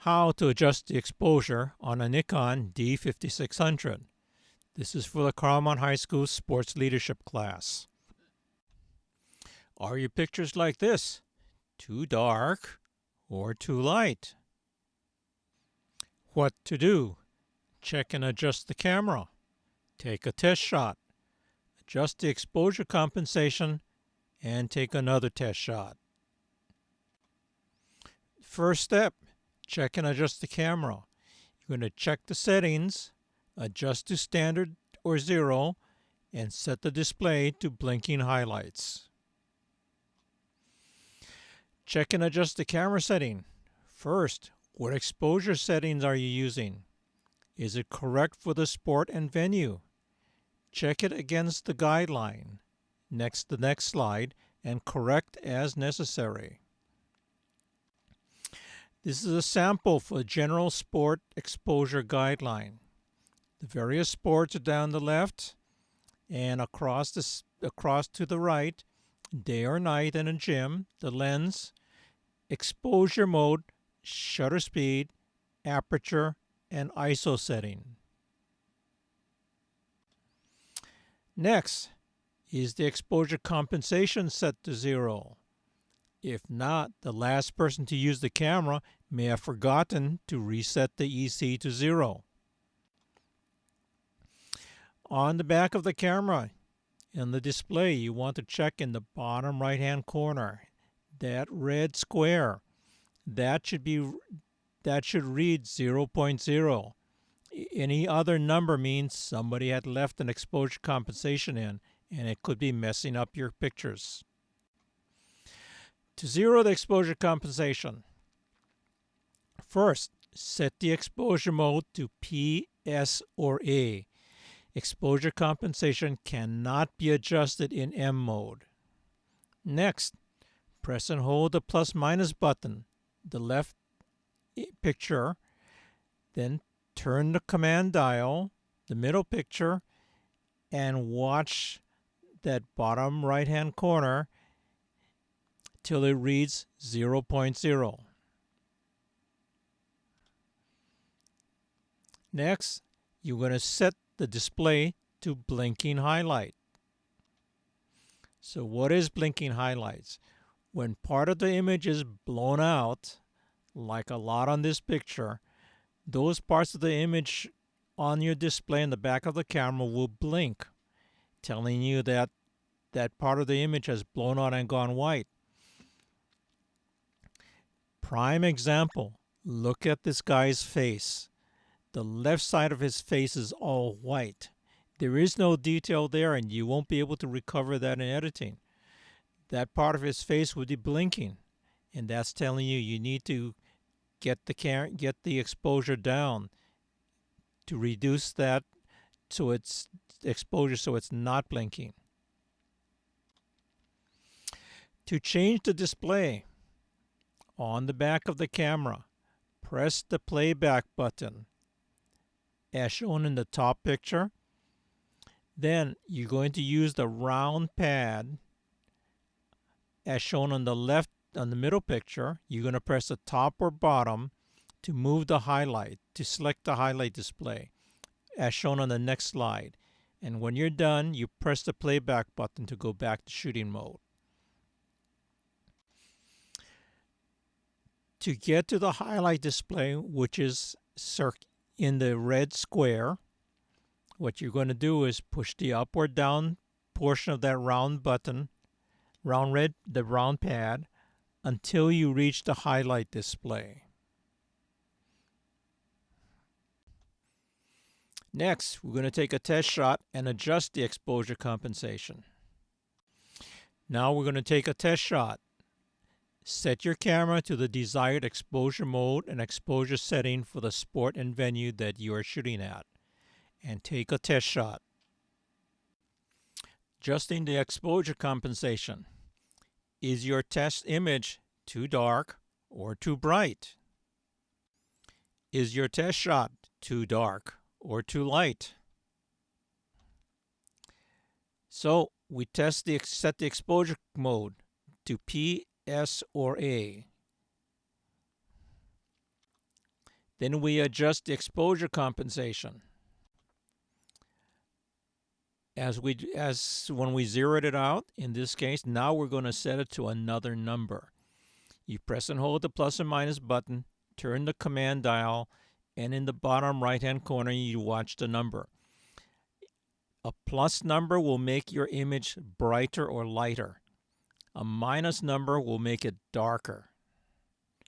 How to adjust the exposure on a Nikon D5600. This is for the Claremont High School Sports Leadership class. Are your pictures like this? Too dark or too light? What to do? Check and adjust the camera. Take a test shot. Adjust the exposure compensation and take another test shot. First step, check and adjust the camera. You're going to check the settings, adjust to standard or 0, and set the display to blinking highlights. Check and adjust the camera setting. First, what exposure settings are you using? Is it correct for the sport and venue? Check it against the guideline. The next slide, and correct as necessary. This is a sample for general sport exposure guideline. The various sports are down the left and across to the right, day or night in a gym, the lens, exposure mode, shutter speed, aperture, and ISO setting. Next, is the exposure compensation set to 0? If not, the last person to use the camera may have forgotten to reset the EC to 0. On the back of the camera, in the display, you want to check in the bottom right-hand corner, that red square. That should read 0.0. Any other number means somebody had left an exposure compensation in, and it could be messing up your pictures. To zero the exposure compensation, first, set the exposure mode to P, S, or A. Exposure compensation cannot be adjusted in M mode. Next, press and hold the plus-minus button, the left picture, then turn the command dial, the middle picture, and watch that bottom right-hand corner till it reads 0.0. Next, you're going to set the display to blinking highlight. So what is blinking highlights? When part of the image is blown out, like a lot on this picture, those parts of the image on your display in the back of the camera will blink, telling you that that part of the image has blown out and gone white. Prime example, look at this guy's face. The left side of his face is all white. There is no detail there, and you won't be able to recover that in editing. That part of his face would be blinking, and that's telling you you need to get the exposure down to reduce that so it's exposure so it's not blinking. To change the display, on the back of the camera, press the playback button as shown in the top picture. Then you're going to use the round pad as shown on the left, on the middle picture. You're going to press the top or bottom to move the highlight, to select the highlight display as shown on the next slide. And when you're done, you press the playback button to go back to shooting mode. To get to the highlight display, which is in the red square, what you're going to do is push the up or down portion of that round button, the round pad, until you reach the highlight display. Next, we're going to take a test shot and adjust the exposure compensation. Now we're going to take a test shot. Set your camera to the desired exposure mode and exposure setting for the sport and venue that you are shooting at, and take a test shot. Adjusting the exposure compensation. Is your test image too dark or too bright? Is your test shot too dark or too light? So we set the exposure mode to P, S, or A. Then we adjust the exposure compensation. As when we zeroed it out, in this case, now we're going to set it to another number. You press and hold the plus or minus button, turn the command dial, and in the bottom right-hand corner, you watch the number. A plus number will make your image brighter or lighter. A minus number will make it darker.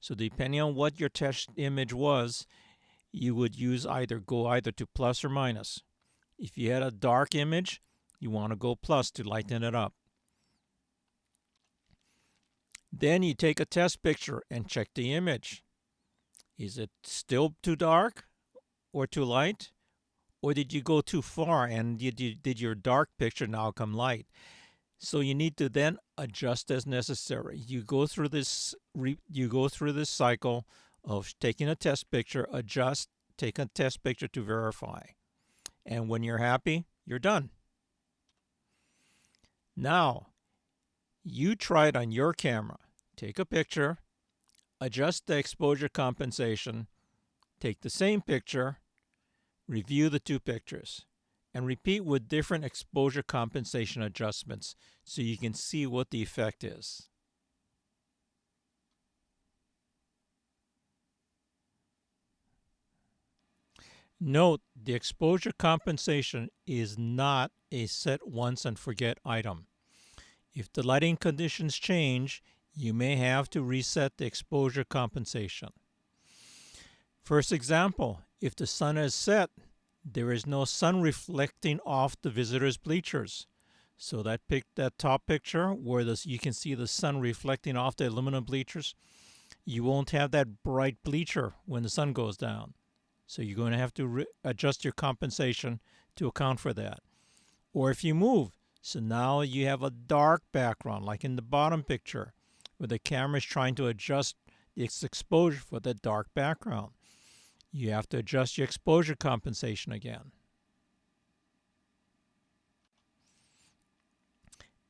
So depending on what your test image was, you would go either to plus or minus. If you had a dark image, you want to go plus to lighten it up. Then you take a test picture and check the image. Is it still too dark or too light? Or did you go too far and did your dark picture now come light? So you need to then adjust as necessary. You go through this cycle of taking a test picture, adjust, take a test picture to verify. And when you're happy, you're done. Now, you try it on your camera. Take a picture, adjust the exposure compensation, take the same picture, review the two pictures, and repeat with different exposure compensation adjustments so you can see what the effect is. Note, the exposure compensation is not a set once and forget item. If the lighting conditions change, you may have to reset the exposure compensation. First example, if the sun is set, there is no sun reflecting off the visitor's bleachers. So that top picture where you can see the sun reflecting off the aluminum bleachers, you won't have that bright bleacher when the sun goes down. So you're going to have to adjust your compensation to account for that. Or if you move, so now you have a dark background, like in the bottom picture, where the camera is trying to adjust its exposure for the dark background. You have to adjust your exposure compensation again.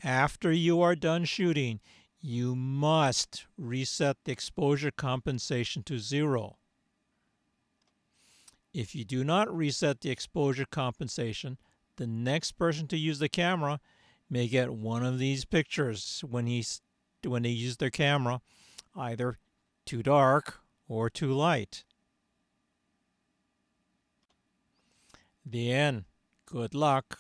After you are done shooting, you must reset the exposure compensation to 0. If you do not reset the exposure compensation, the next person to use the camera may get one of these pictures when they use their camera, either too dark or too light. The end. Good luck.